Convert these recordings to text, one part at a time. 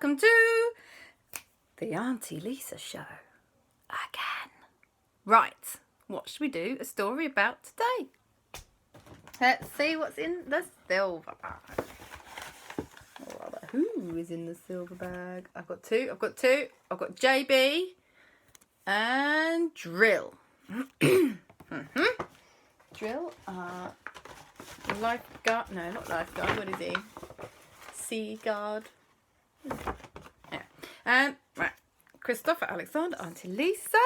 welcome to the Aunty Lisa show again. Right, what should we do a story about today? Let's see what's in the silver bag. Or rather, who is in the silver bag? I've got two. I've got JB and Drill. Drill, lifeguard. No, not lifeguard. What is he? Sea guard. Yeah. Right. Kristoffer, Aleksander, Aunty Lisa.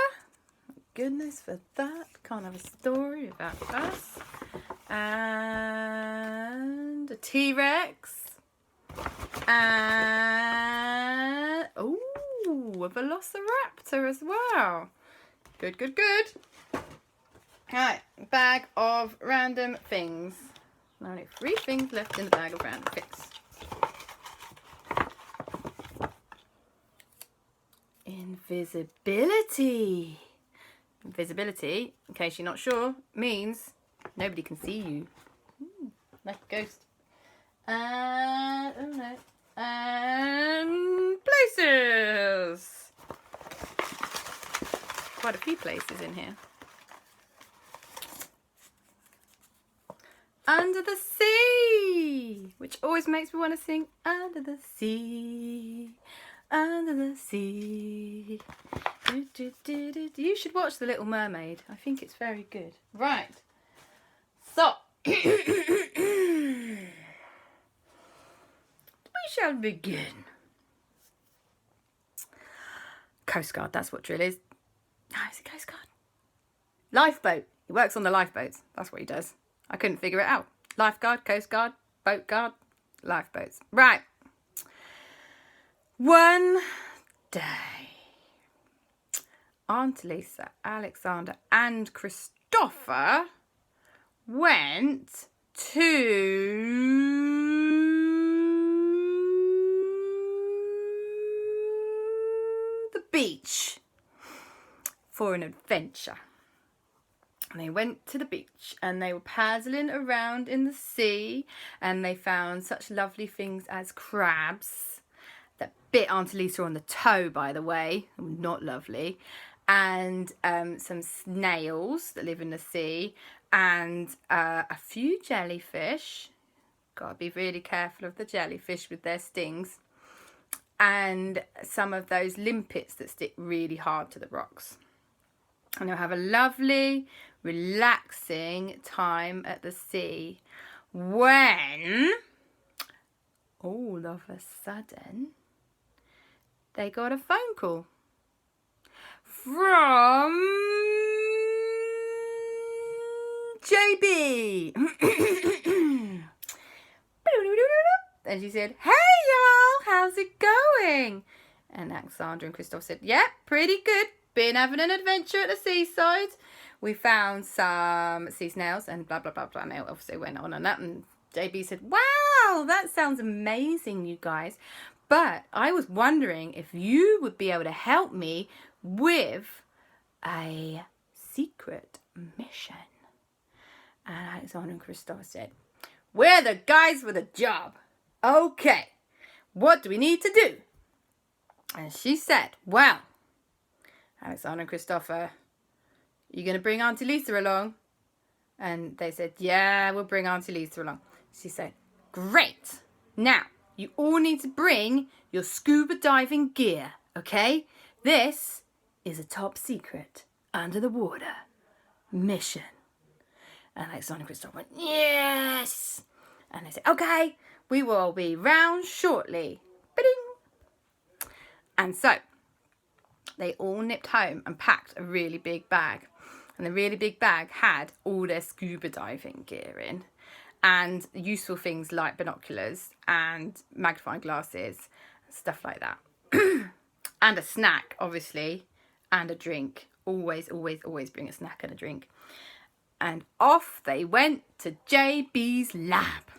Goodness for that. Can't have a story about us. And a T-Rex. And a Velociraptor as well. Good. Alright, bag of random things. Only 3 things left in the bag of random things. Invisibility. Invisibility, in case you're not sure, means nobody can see you. Like a ghost. And places. Quite a few places in here. Under the sea, which always makes me want to sing under the sea, under the sea. You should watch The Little Mermaid. I think it's very good. Right. So, we shall begin. Coast Guard, that's what Drill is. No, is it Coast Guard? Lifeboat. He works on the lifeboats. That's what he does. I couldn't figure it out. Lifeguard, Coast Guard, boat guard, lifeboats. Right. One day, Aunty Lisa, Aleksander and Kristoffer went to the beach for an adventure. And they went to the beach and they were paddling around in the sea and they found such lovely things as crabs that bit Aunty Lisa on the toe, by the way. Not lovely. And some snails that live in the sea and a few jellyfish. Got to be really careful of the jellyfish with their stings. And some of those limpets that stick really hard to the rocks. And they'll have a lovely, relaxing time at the sea when all of a sudden they got a phone call from JB. And she said, "Hey y'all, how's it going?" And Aleksander and Kristoffer said, "Yeah, pretty good. Been having an adventure at the seaside. We found some sea snails and blah, blah, blah, blah." And they obviously went on and that. And JB said, "Wow, that sounds amazing, you guys. But I was wondering if you would be able to help me with a secret mission." And Aleksander and Kristoffer said, "We're the guys for the job. Okay, what do we need to do?" And she said, "Well, Aleksander and Kristoffer, you going to bring Aunty Lisa along?" And they said, "Yeah, we'll bring Aunty Lisa along." She said, "Great. Now, you all need to bring your scuba diving gear, okay? This is a top secret, under the water mission." And Aleksander and Kristoffer went, "Yes." And they said, "Okay, we will be round shortly." Ba-ding. And so, they all nipped home and packed a really big bag. And the really big bag had all their scuba diving gear in. And useful things like binoculars and magnifying glasses, stuff like that. And a snack, obviously, and a drink. Always bring a snack and a drink. And off they went to JB's lab.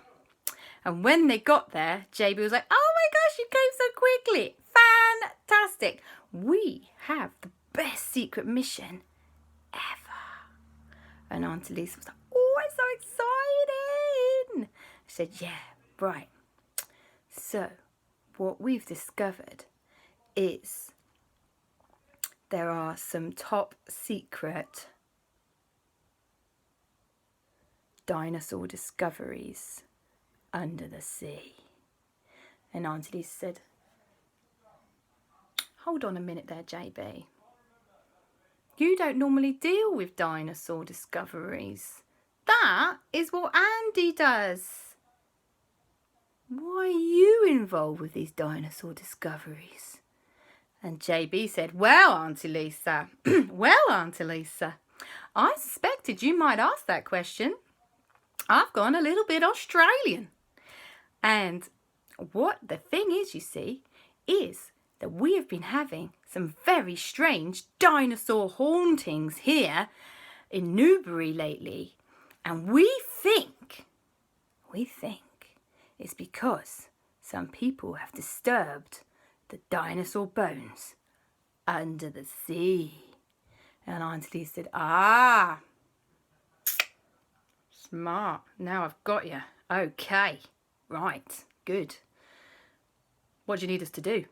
And when they got there, JB was like, "Oh my gosh, you came so quickly. Fantastic. We have the best secret mission ever." And Aunty Lisa was like, "Oh, I'm so excited." I said, "Yeah, right. So, what we've discovered is there are some top secret dinosaur discoveries under the sea. And Aunty Lisa said, hold on a minute there, JB. You don't normally deal with dinosaur discoveries. That is what Andy does. Why are you involved with these dinosaur discoveries? And JB said, well, Aunty Lisa, I suspected you might ask that question. I've gone a little bit Australian. And what the thing is, you see, is that we have been having some very strange dinosaur hauntings here in Newbury lately. And we think it's because some people have disturbed the dinosaur bones under the sea. And Aunty Lisa said, ah, smart. Now I've got you. Okay, right, good. What do you need us to do?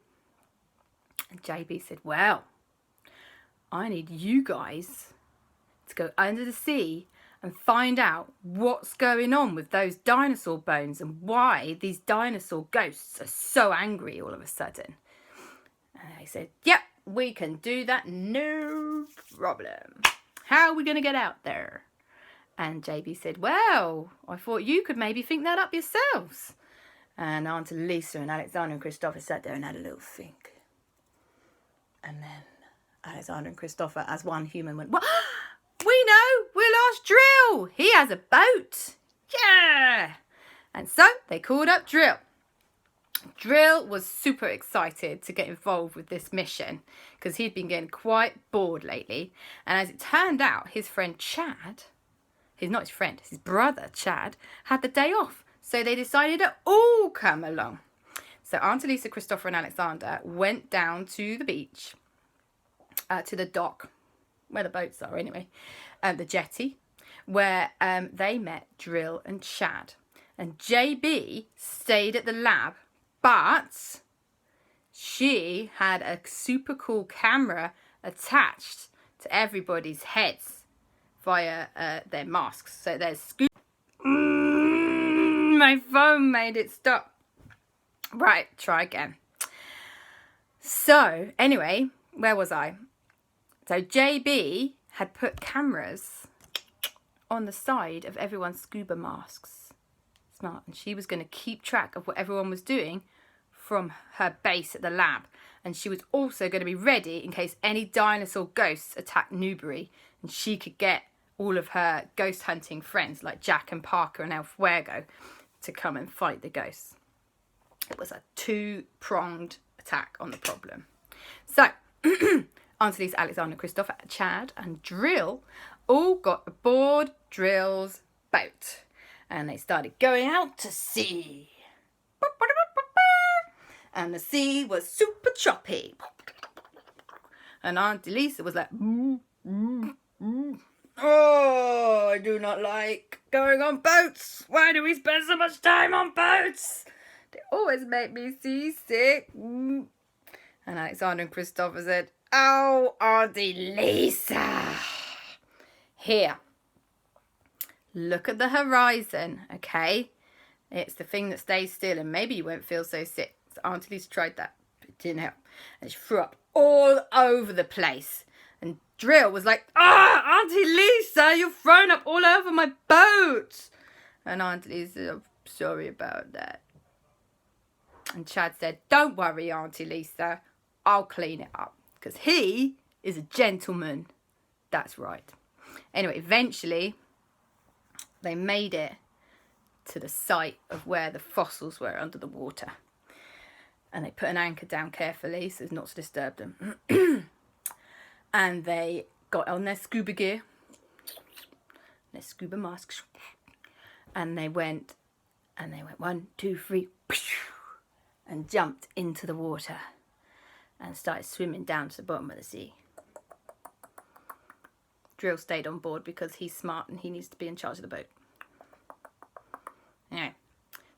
And JB said, well, I need you guys to go under the sea and find out what's going on with those dinosaur bones and why these dinosaur ghosts are so angry all of a sudden. And I said, yep, we can do that, no problem. How are we going to get out there? And JB said, well, I thought you could maybe think that up yourselves. And Aunty Lisa and Aleksander and Kristoffer sat there and had a little think. And then Aleksander and Kristoffer, as one human, went, what? We know, we'll ask Drill. He has a boat. Yeah. And so they called up Drill. Drill was super excited to get involved with this mission because he'd been getting quite bored lately. And as it turned out, his friend Chad, not his friend, his brother Chad, had the day off. So they decided to all come along. So Aunty Lisa, Kristoffer and Aleksander went down to the beach, to the dock, where the boats are anyway, the jetty, where they met Drill and Chad. And JB stayed at the lab, but she had a super cool camera attached to everybody's heads via their masks. So there's scoop. My phone made it stop. Right, try again. So anyway, where was I? So JB had put cameras on the side of everyone's scuba masks. Smart. And she was going to keep track of what everyone was doing from her base at the lab. And she was also going to be ready in case any dinosaur ghosts attacked Newbury. And she could get all of her ghost hunting friends like Jack and Parker and El Fuego to come and fight the ghosts. It was a two-pronged attack on the problem. So, Aunty Lisa, Aleksander, Kristoffer, Chad and Drill all got aboard Drill's boat. And they started going out to sea. And the sea was super choppy. And Aunty Lisa was like, oh, I do not like going on boats. Why do we spend so much time on boats? They always make me seasick. And Aleksander and Kristoffer said, oh, Aunty Lisa. Here. Look at the horizon, okay? It's the thing that stays still and maybe you won't feel so sick. So Aunty Lisa tried that, but it didn't help. And she threw up all over the place. And Drill was like, Aunty Lisa, you've thrown up all over my boat. And Aunty Lisa said, I'm sorry about that. And Chad said, don't worry, Aunty Lisa. I'll clean it up. Because he is a gentleman. That's right. Anyway, eventually, they made it to the site of where the fossils were under the water. And they put an anchor down carefully so as not to disturb them. And they got on their scuba gear, their scuba masks. And they went 1, 2, 3, and jumped into the water and started swimming down to the bottom of the sea. Drill stayed on board because he's smart and he needs to be in charge of the boat. Anyway,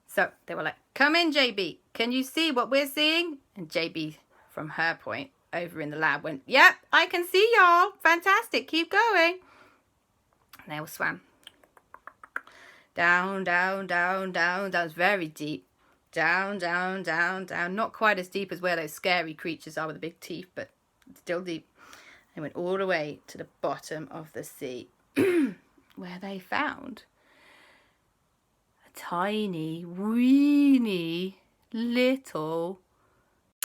so they were like, Come in, JB. Can you see what we're seeing? And JB, from her point, over in the lab, went, yep, I can see y'all. Fantastic. Keep going. And they all swam. Down, down, down, down, down. It's very deep. Down, down, down, down. Not quite as deep as where those scary creatures are with the big teeth, but still deep. They went all the way to the bottom of the sea, where they found a tiny, weeny, little...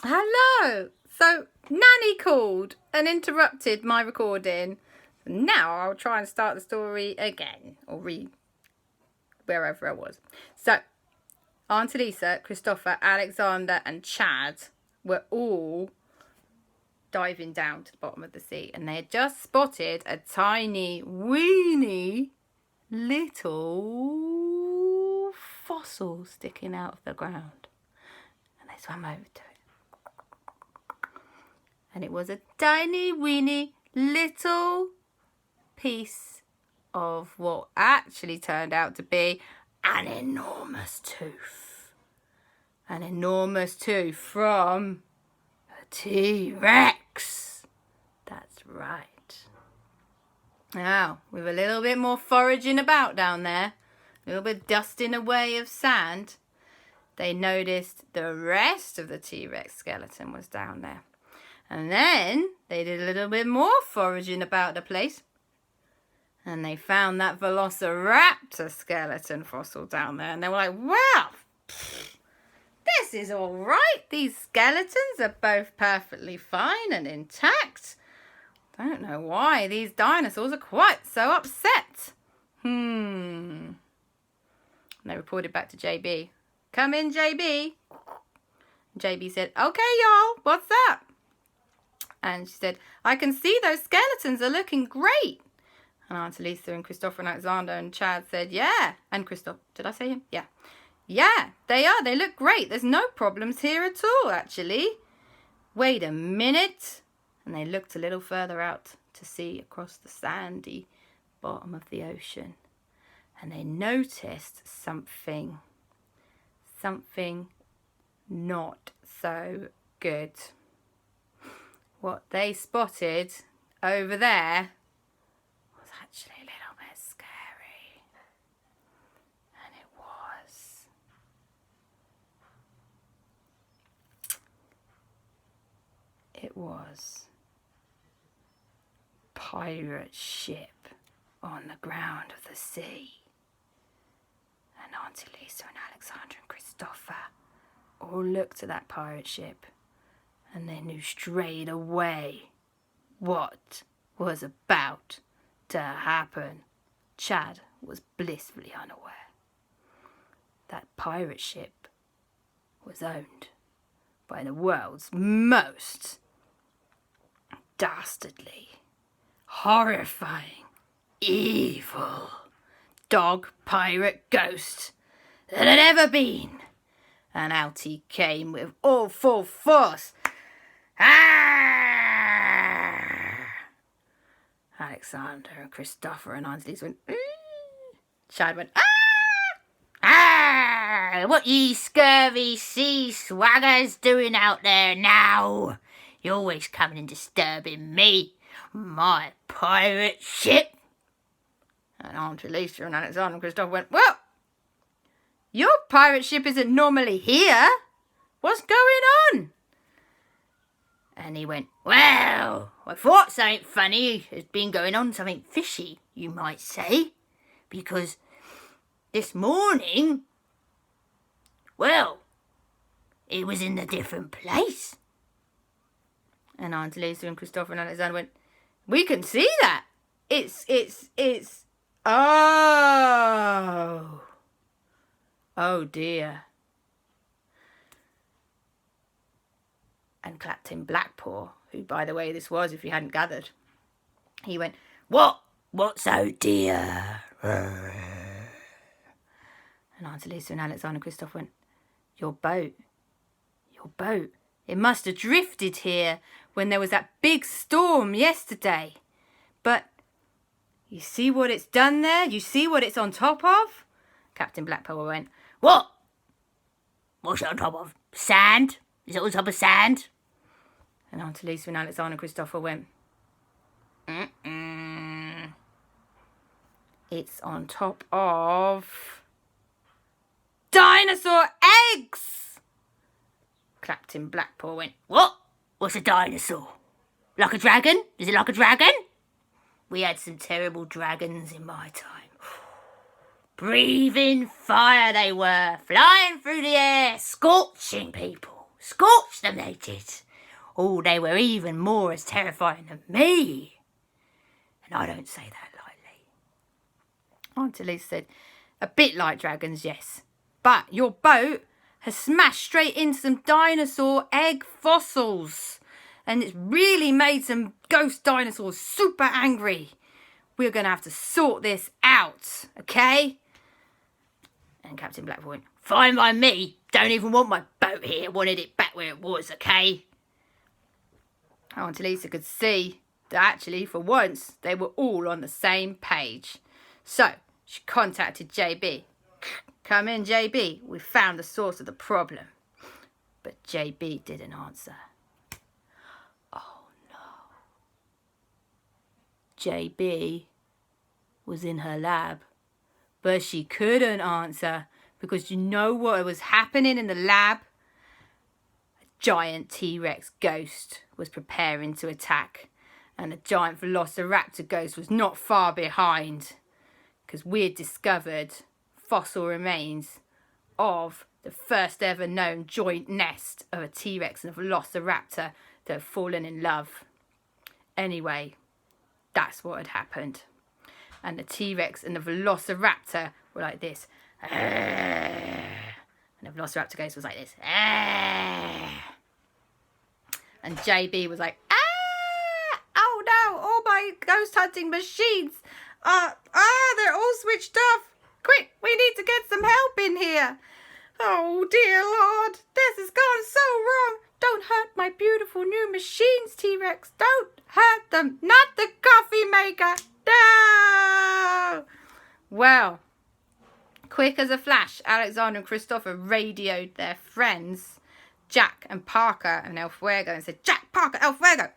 Hello! So, Nanny called and interrupted my recording. Now I'll try and start the story again, or read wherever I was. So, Aunty Lisa, Kristoffer, Aleksander and Chad were all diving down to the bottom of the sea, and they had just spotted a tiny, weeny, little fossil sticking out of the ground, and they swam over to it, and it was a tiny, weeny, little piece of what actually turned out to be an enormous tooth. An enormous tooth from a T-Rex. That's right. Now, with a little bit more foraging about down there, a little bit dusting away of sand, they noticed the rest of the T-Rex skeleton was down there. And then they did a little bit more foraging about the place, and they found that Velociraptor skeleton fossil down there. And they were like, well, this is all right. These skeletons are both perfectly fine and intact. Don't know why these dinosaurs are quite so upset. And they reported back to JB. Come in, JB. JB said, okay, y'all, what's up? And she said, I can see those skeletons are looking great. And Aunty Lisa and Kristoffer and Aleksander and Chad said, yeah. And Kristoffer, did I say him? Yeah. Yeah, they are. They look great. There's no problems here at all, actually. Wait a minute. And they looked a little further out to see across the sandy bottom of the ocean. And they noticed something. Something not so good. What they spotted over there was actually a little bit scary. And it was. It was a pirate ship on the ground of the sea. And Aunty Lisa and Aleksander and Kristoffer all looked at that pirate ship, and they knew straight away what was about to happen. Chad was blissfully unaware. That pirate ship was owned by the world's most dastardly, horrifying, evil dog pirate ghost that had ever been. And out he came with all full force. Aleksander and Kristoffer and Aunty Lisa went, Chad went, what ye scurvy sea swaggers doing out there now? You're always coming and disturbing me, my pirate ship. And Aunty Lisa and Aleksander and Kristoffer went, well, your pirate ship isn't normally here. What's going on? And he went, well, I thought something funny has been going on, something fishy, you might say. Because this morning, well, it was in a different place. And Aunty Lisa and Kristoffer and Aleksander went, we can see that. Oh dear. And Captain BlackPaw, who, by the way, this was, if you hadn't gathered, he went, what's oh dear? And Aunty Lisa and Aleksander and Kristoffer went, your boat, it must have drifted here when there was that big storm yesterday. But you see what it's done there? You see what it's on top of? Captain BlackPaw went, what What's it on top of? Sand? Is it on top of sand? And Aunty Lisa and Aleksander and Kristoffer went, It's on top of dinosaur eggs. Captain BlackPaw went, What? What's a dinosaur? Like a dragon? Is it like a dragon? We had some terrible dragons in my time. Breathing fire they were, flying through the air, scorching people. Scorched them they did. Oh, they were even more as terrifying than me. And I don't say that lightly. Aunty Lisa said, a bit like dragons, yes. But your boat has smashed straight into some dinosaur egg fossils. And it's really made some ghost dinosaurs super angry. We're going to have to sort this out, okay? And Captain BlackPaw went, Fine by me. Don't even want my boat here. Wanted it back where it was, okay? Aunty Lisa could see that actually, for once, they were all on the same page. So, she contacted JB. Come in, JB. We found the source of the problem. But JB didn't answer. Oh, no. JB was in her lab. But she couldn't answer because you know what was happening in the lab? A giant T-Rex ghost was preparing to attack. And a giant Velociraptor ghost was not far behind. Because we had discovered fossil remains of the first ever known joint nest of a T-Rex and a Velociraptor that had fallen in love. Anyway, that's what had happened. And the T-Rex and the Velociraptor were like this. And the Velociraptor ghost was like this. And JB was like, oh no, all my ghost hunting machines they're all switched off. Quick, we need to get some help in here. Oh dear Lord, this has gone so wrong. Don't hurt my beautiful new machines, T-Rex. Don't hurt them. Not the coffee maker. No! Well, quick as a flash, Aleksander and Kristoffer radioed their friends, Jack and Parker and El Fuego, and said, Jack, Parker, El Fuego,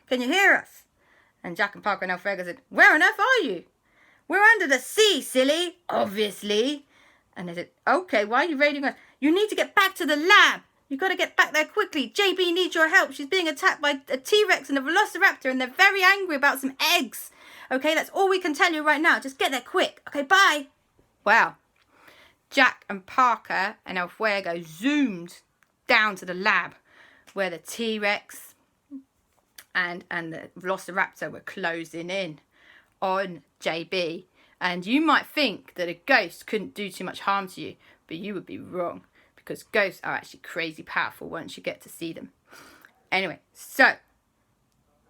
can you hear us? And Jack and Parker and El Fuego said, where on earth are you? We're under the sea, silly, obviously. And they said, okay, why are you radioing us? You need to get back to the lab. You've got to get back there quickly. JB needs your help. She's being attacked by a T-Rex and a Velociraptor, and they're very angry about some eggs. Okay, that's all we can tell you right now. Just get there quick. Okay, bye. Well, Jack and Parker and El Fuego zoomed down to the lab where the T-Rex and the Velociraptor were closing in on JB. And you might think that a ghost couldn't do too much harm to you, but you would be wrong, because ghosts are actually crazy powerful once you get to see them. Anyway, so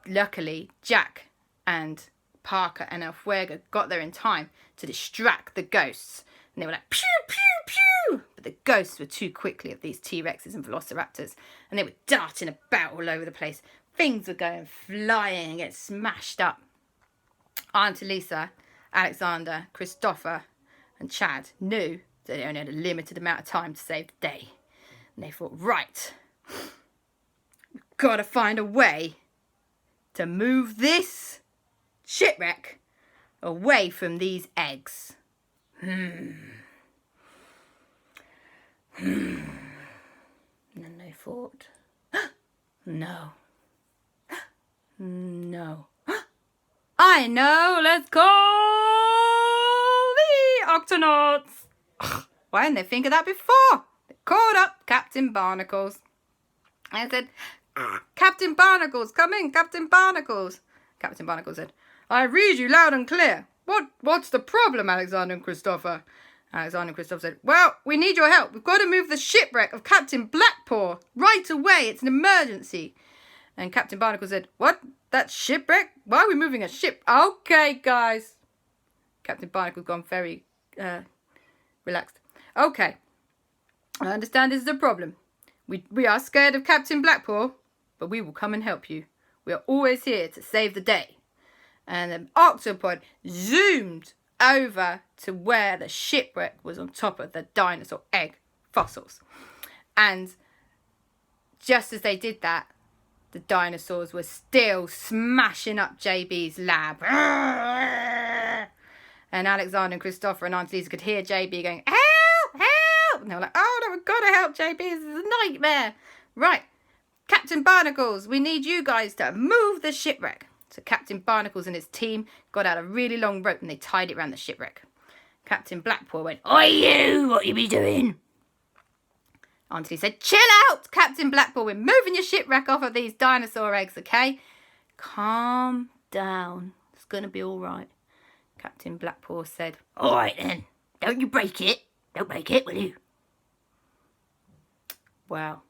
luckily Jack and Parker and El Fuego got there in time to distract the ghosts. And they were like, pew, pew, pew. But the ghosts were too quickly of these T-Rexes and Velociraptors. And they were darting about all over the place. Things were going flying and getting smashed up. Aunty Lisa, Aleksander, Kristoffer and Chad knew that they only had a limited amount of time to save the day. And they thought, right, we've got to find a way to move this shipwreck away from these eggs. And then they thought, no. I know, let's call the Octonauts. Why didn't they think of that before? They called up Captain Barnacles and said, Captain Barnacles, come in, Captain Barnacles. Captain Barnacles said, I read you loud and clear. What's the problem, Aleksander and Kristoffer? Aleksander and Kristoffer said, well, we need your help. We've got to move the shipwreck of Captain BlackPaw right away. It's an emergency. And Captain Barnacles said, what? That shipwreck? Why are we moving a ship? Okay, guys. Captain Barnacles gone very relaxed. Okay. I understand this is a problem. We are scared of Captain BlackPaw, but we will come and help you. We are always here to save the day. And the octopod zoomed over to where the shipwreck was on top of the dinosaur egg fossils. And just as they did that, the dinosaurs were still smashing up JB's lab. And Aleksander and Kristoffer and Aunty Lisa could hear JB going, help, help. And they were like, oh, no, we've got to help JB. This is a nightmare. Right, Captain Barnacles, we need you guys to move the shipwreck. So Captain Barnacles and his team got out a really long rope and they tied it around the shipwreck. Captain BlackPaw went, oi you, what you be doing? Aunty said, chill out, Captain BlackPaw. We're moving your shipwreck off of these dinosaur eggs, okay? Calm down. It's going to be all right. Captain BlackPaw said, all right then. Don't you break it. Don't break it, will you? Well,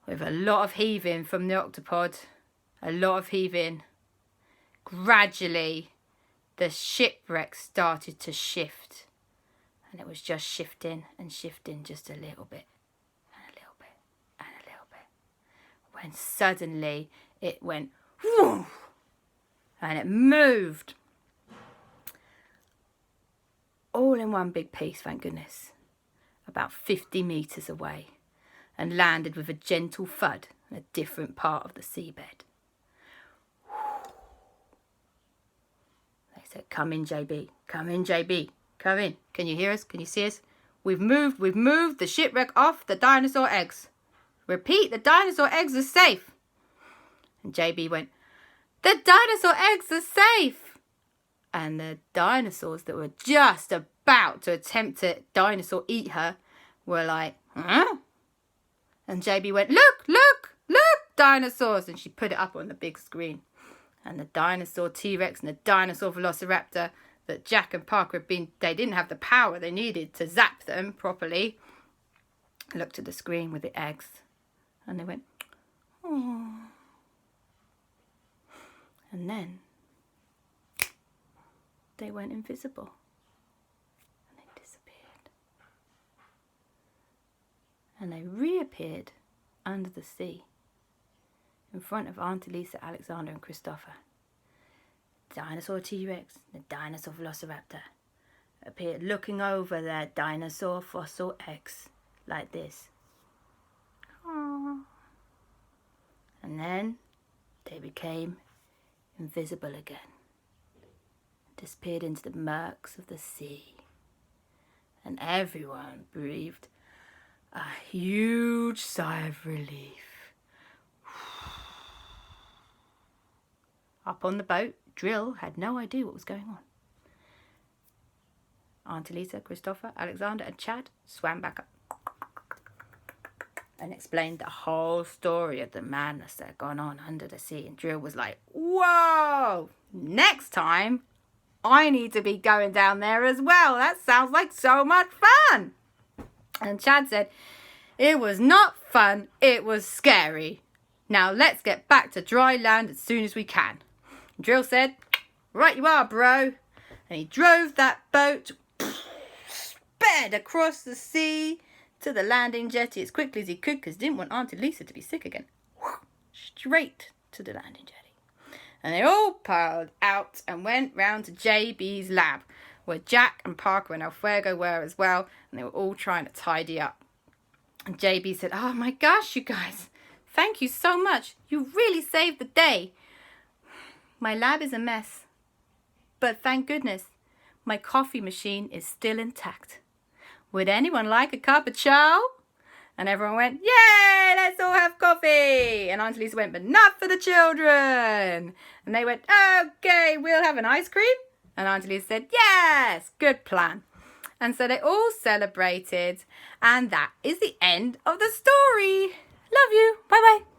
with a lot of heaving from the octopod, a lot of heaving, gradually the shipwreck started to shift. And it was just shifting and shifting just a little bit, and a little bit, and a little bit. When suddenly it went, whoo, and it moved. All in one big piece, thank goodness. About 50 metres away. And landed with a gentle thud in a different part of the seabed. They said, come in, JB. Come in, JB. Come in. Can you hear us? Can you see us? We've moved the shipwreck off the dinosaur eggs. Repeat, the dinosaur eggs are safe. And JB went, the dinosaur eggs are safe. And the dinosaurs that were just about to attempt to dinosaur eat her were like, huh? And JB went, look, look, look, dinosaurs. And she put it up on the big screen. And the dinosaur T-Rex and the dinosaur Velociraptor that Jack and Parker had been, they didn't have the power they needed to zap them properly. Looked at the screen with the eggs. And they went, oh. And then they went invisible. And they disappeared. And they reappeared under the sea in front of Aunty Lisa, Aleksander and Kristoffer. Dinosaur T-Rex, the dinosaur Velociraptor, appeared looking over their dinosaur fossil eggs like this. Aww. And then they became invisible again. Disappeared into the murks of the sea. And everyone breathed a huge sigh of relief. Up on the boat, Drill had no idea what was going on. Aunty Lisa, Kristoffer, Aleksander and Chad swam back up and explained the whole story of the madness that had gone on under the sea. And Drill was like, whoa, next time I need to be going down there as well. That sounds like so much fun. And Chad said, it was not fun, it was scary. Now let's get back to dry land as soon as we can. Drill said, right you are, bro. And he drove that boat, sped across the sea to the landing jetty as quickly as he could because he didn't want Aunty Lisa to be sick again. Straight to the landing jetty. And they all piled out and went round to JB's lab, where Jack and Parker and Alfuego were as well, and they were all trying to tidy up. And JB said, oh my gosh, you guys, thank you so much. You really saved the day. My lab is a mess, but thank goodness, my coffee machine is still intact. Would anyone like a cup of chow? And everyone went, yay, let's all have coffee. And Aunty Lisa went, but not for the children. And they went, okay, we'll have an ice cream. And Aunty Lisa said, yes, good plan. And so they all celebrated. And that is the end of the story. Love you. Bye-bye.